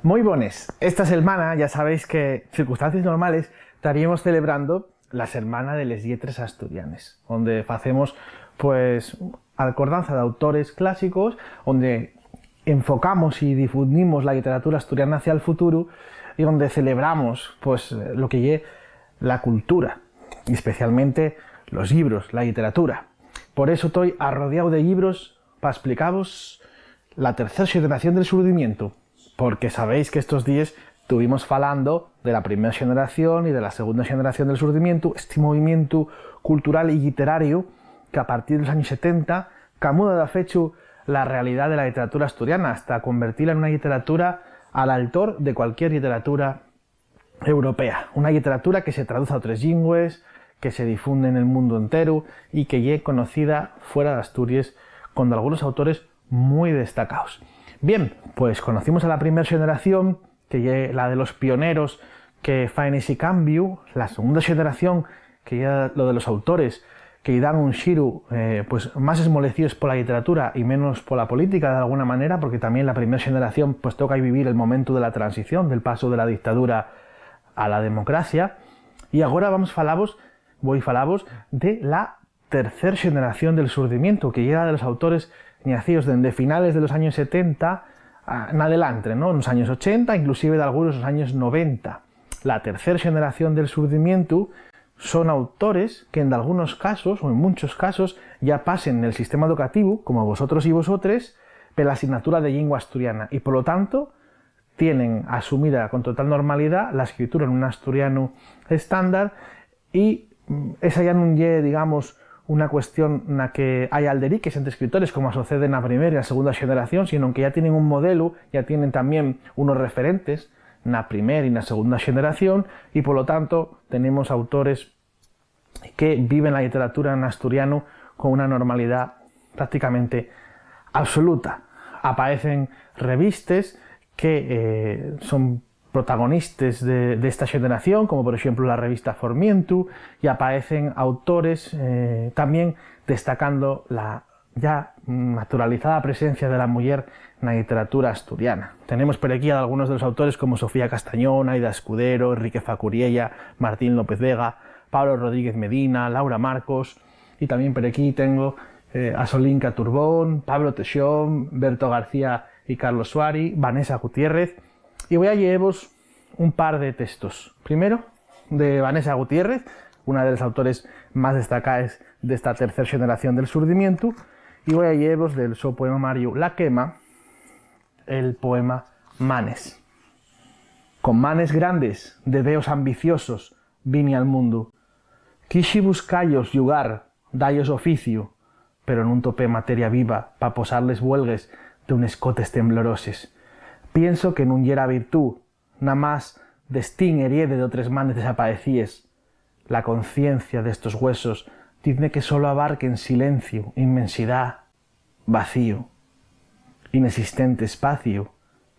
Muy bones. Esta setmana ja sabéis que, en circunstancias normales, estaríamos celebrando la Setmana de les Lletres Asturianes, donde hacemos pues acordanza de autores clásicos, donde enfocamos y difundimos la literatura asturiana hacia el futuro y donde celebramos pues lo que es la cultura, y especialmente los libros, la literatura. Por eso estoy arrodeado de libros para explicaros la tercera generación del surdimiento, porque sabéis que estos días estuvimos falando de la primera generación y de la segunda generación del surdimiento, este movimiento cultural y literario que a partir de los años 70 camuda de fecho la realidad de la literatura asturiana hasta convertirla en una literatura al altor de cualquier literatura europea. Una literatura que se traduce a otras lingües, que se difunde en el mundo entero y que es conocida fuera de Asturias con algunos autores muy destacados. Bien, pues conocimos a la primera generación, que es la de los pioneros que faen ese cambio, la segunda generación, que es lo de los autores que dan un xiru pues más esmolecidos por la literatura y menos por la política de alguna manera, porque también la primera generación pues toca vivir el momento de la transición, del paso de la dictadura a la democracia. Y ahora voy a falaros de la tercera generación del surdimiento, que llega de los autores nacidos desde finales de los años 70 en adelante, ¿no? En los años 80, inclusive de algunos los años 90. La tercera generación del surdimiento son autores que en algunos casos, o en muchos casos, ya pasen en el sistema educativo, como vosotros y vosotres, por la asignatura de lengua asturiana, y por lo tanto tienen asumida con total normalidad la escritura en un asturiano estándar, y esa ya no es, digamos, una cuestión en la que hay alderiques entre escritores, como sucede en la primera y la segunda generación, sino que ya tienen un modelo, ya tienen también unos referentes en la primera y en la segunda generación, y por lo tanto tenemos autores que viven la literatura en asturiano con una normalidad prácticamente absoluta. Aparecen revistas que son protagonistas de esta generación, como por ejemplo la revista Formientu, y aparecen autores también destacando la ya naturalizada presencia de la mujer en la literatura asturiana. Tenemos por aquí a algunos de los autores como Sofía Castañón, Aida Escudero, Enrique Facuriella, Martín López Vega, Pablo Rodríguez Medina, Laura Marcos, y también por aquí tengo a Solinka Turbón, Pablo Teixón, Berto García y Carlos Suari, Vanessa Gutiérrez, y voy a llevaros un par de textos. Primero, de Vanessa Gutiérrez, una de los autores más destacados de esta tercera generación del surdimiento, y voy a llevaros del su poemario La Quema, el poema Manes. Con manes grandes, de deos ambiciosos, vine al mundo. Quixi buscallos llugar, dallos oficio, pero nun topé materia viva pa posarles huelgues de un escotes tembloroses. Pienso que nun yera virtud, na más destín heriede de otros manes desaparecíes. La conciencia de estos huesos dice que solo abarquen silencio, inmensidad, vacío, inexistente espacio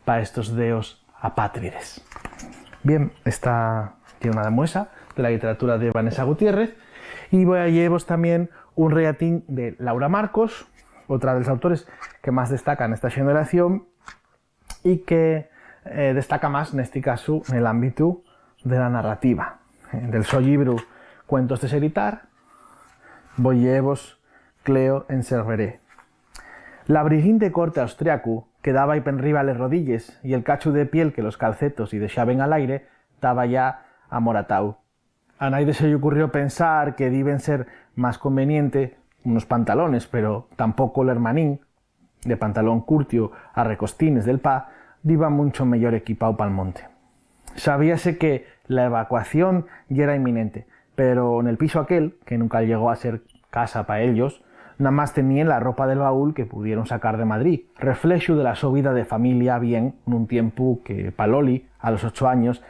para estos deos apátrides. Bien, esta tiene una demuestra de la literatura de Vanessa Gutiérrez, y voy a llevaros también un relatín de Laura Marcos, otra de los autores que más destacan esta generación y que destaca más en este caso en el ámbito de la narrativa. Del su libro Cuentos de Seritar voy a llevaros Cleo en Cerveré. La brillante corte austriacu quedaba ahí penriba les rodillas, y el cacho de piel que los calcetos y deixaban al aire estaba ya amoratau. A nadie se le ocurrió pensar que deben ser más conveniente unos pantalones, pero tampoco el hermanín, de pantalón curtio a recostines del pa, iba mucho mejor equipado pa'l monte. Sabíase que la evacuación ya era inminente, pero en el piso aquel, que nunca llegó a ser casa para ellos, nada más tenían la ropa del baúl que pudieron sacar de Madrid, reflejo de la su vida de familia bien en un tiempo que Paloli, a los 8 años,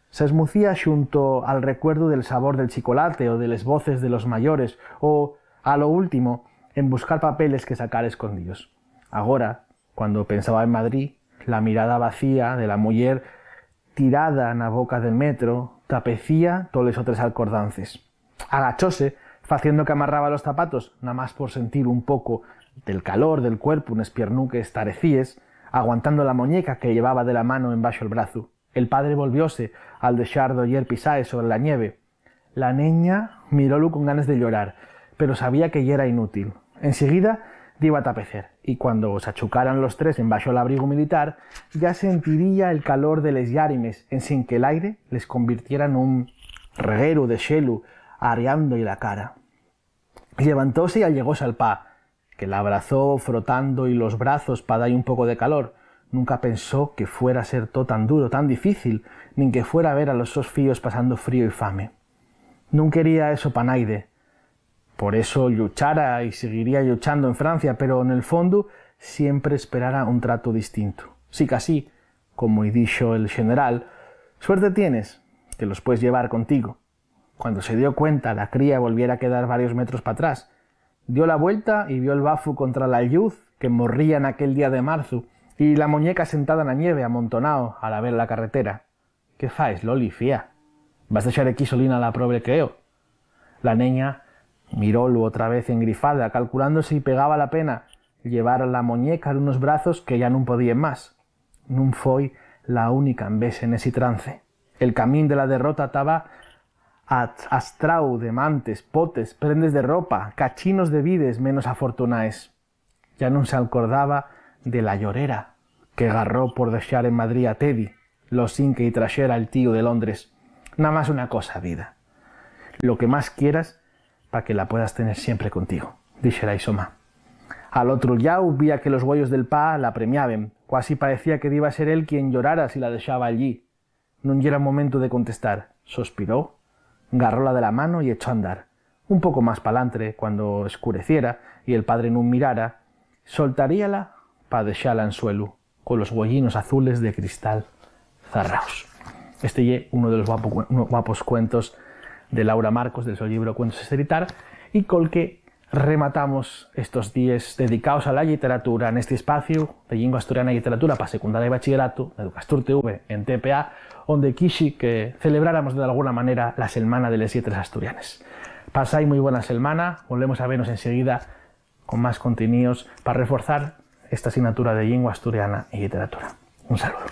se esmucía junto al recuerdo del sabor del chocolate o de las voces de los mayores, o, a lo último, en buscar papeles que sacar escondidos. Ahora, cuando pensaba en Madrid, la mirada vacía de la mujer tirada en la boca del metro tapecía todos los otros alcordances. Agachóse, haciendo que amarraba los zapatos, nada más por sentir un poco del calor del cuerpo, unes piernuques tarecíes, aguantando la muñeca que llevaba de la mano embaixo el brazo. El padre volvióse al deixar d'oyer pisaes sobre la nieve. La niña mirólo con ganas de llorar, pero sabía que ya era inútil. Enseguida dio a tapecer, y cuando se achucaran los tres embaixo el abrigo militar, ya sentiría el calor de les llàrimes, en sin que el aire les convirtiera en un reguero de xelu, areando-y la cara. Levantóse y allegóse al pa, que la abrazó frotando y los brazos para dar un poco de calor. Nunca pensó que fuera a ser todo tan duro, tan difícil, ni que fuera a ver a los sos fíos pasando frío y fame. No quería eso pa naide. Por eso luchara y seguiría luchando en Francia, pero en el fondo siempre esperara un trato distinto. Sí que así, como dijo el general, suerte tienes, que los puedes llevar contigo. Cuando se dio cuenta, la cría volviera a quedar varios metros para atrás. Dio la vuelta y vio el bafo contra la lluz que morría en aquel día de marzo y la muñeca sentada en la nieve, amontonado a la ver la carretera. «¿Qué faes, Loli, fía? Vas deixar aquí solina la pobre creo?» La niña mirólo otra vez engrifada, calculando si pegaba la pena llevar a la muñeca en unos brazos que ya no podían más. Non foi la única vez en ese trance. El camín de la derrota estaba astrau de mantes, potes, prendes de ropa, cachinos de vides menos afortunaes. Ya no se acordaba de la llorera que agarró por deixar en Madrid a Teddy, lo sin que y trajera el tío de Londres. Nada más una cosa, vida. Lo que más quieras para que la puedas tener siempre contigo, díxera Isoma. Al otro llau vía que los güeyos del pa la premiaben. Casi parecía que iba a ser él quien llorara si la dejaba allí. No era momento de contestar. Sospiró, agarróla de la mano y echó a andar. Un poco más pa'lantre, cuando oscureciera y el padre no mirara, soltaríala pa deixala en suelo, con los huellinos azules de cristal zarraos. Este ye uno de los guapos cuentos de Laura Marcos, del su libro Cuentos Esteritar, y col que rematamos estos días dedicados a la literatura en este espacio de Llingua Asturiana y Literatura para secundaria y bachillerato de Educastur TV en TPA, donde quixi que celebráramos de alguna manera la Semana de les Lletres Asturianes. Pasáis muy buena semana, volvemos a vernos enseguida con más contenidos para reforzar esta asignatura de Llingua Asturiana y Literatura. Un saludo.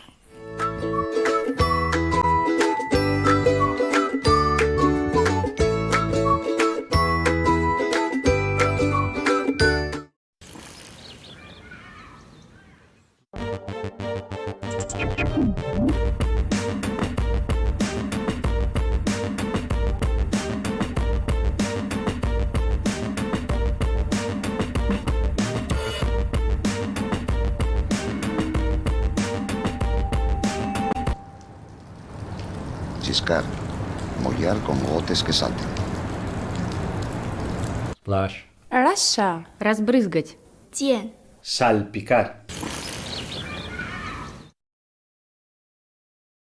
Chiscar, mollar con gotes que salten. Splash. Раша. Разбрызгать. Тен. Salpicar.